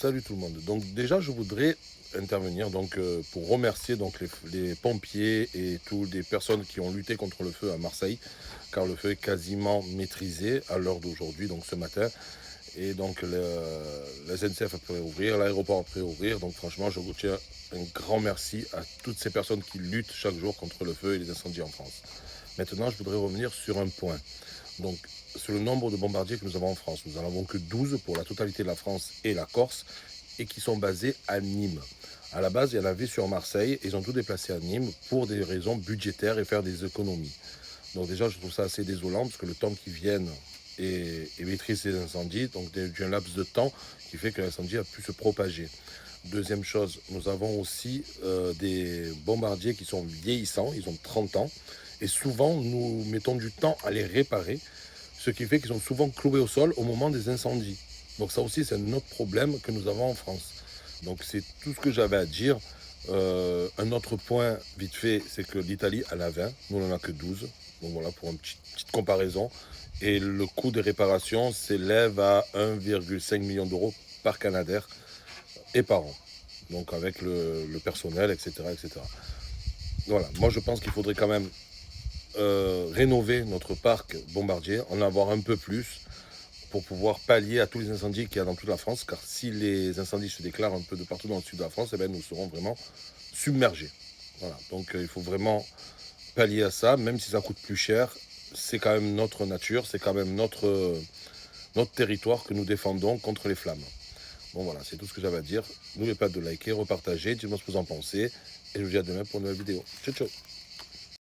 Salut tout le monde. Donc déjà, je voudrais intervenir pour remercier les pompiers et toutes les personnes qui ont lutté contre le feu à Marseille, car le feu est quasiment maîtrisé à l'heure d'aujourd'hui, donc ce matin. Et donc la SNCF a pu ouvrir, l'aéroport a pu ouvrir. Donc franchement, je vous tiens un grand merci à toutes ces personnes qui luttent chaque jour contre le feu et les incendies en France. Maintenant, je voudrais revenir sur un point. Donc, sur le nombre de bombardiers que nous avons en France, nous n'en avons que 12 pour la totalité de la France et la Corse, et qui sont basés à Nîmes. À la base, il y en avait sur Marseille, et ils ont tout déplacé à Nîmes pour des raisons budgétaires et faire des économies. Donc déjà, je trouve ça assez désolant, parce que le temps qu'ils viennent et maîtrisent ces incendies, donc d'un laps de temps qui fait que l'incendie a pu se propager. Deuxième chose, nous avons aussi des bombardiers qui sont vieillissants, ils ont 30 ans, et souvent nous mettons du temps à les réparer, ce qui fait qu'ils sont souvent cloués au sol au moment des incendies. Donc ça aussi, c'est un autre problème que nous avons en France. Donc c'est tout ce que j'avais à dire. Un autre point, vite fait, c'est que l'Italie en a 20, nous on n'en a que 12. Donc voilà, pour une petite comparaison. Et le coût des réparations s'élève à 1,5 million d'euros par Canadair et par an. Donc avec le personnel, etc., etc. Voilà, moi je pense qu'il faudrait quand même rénover notre parc bombardier, en avoir un peu plus pour pouvoir pallier à tous les incendies qu'il y a dans toute la France, car si les incendies se déclarent un peu de partout dans le sud de la France, eh bien, nous serons vraiment submergés. Voilà, donc il faut vraiment pallier à ça, même si ça coûte plus cher, c'est quand même notre nature, c'est quand même notre territoire que nous défendons contre les flammes. Bon voilà, c'est tout ce que j'avais à dire. N'oubliez pas de liker, repartager, dites-moi ce que vous en pensez, et je vous dis à demain pour une nouvelle vidéo. Ciao ciao.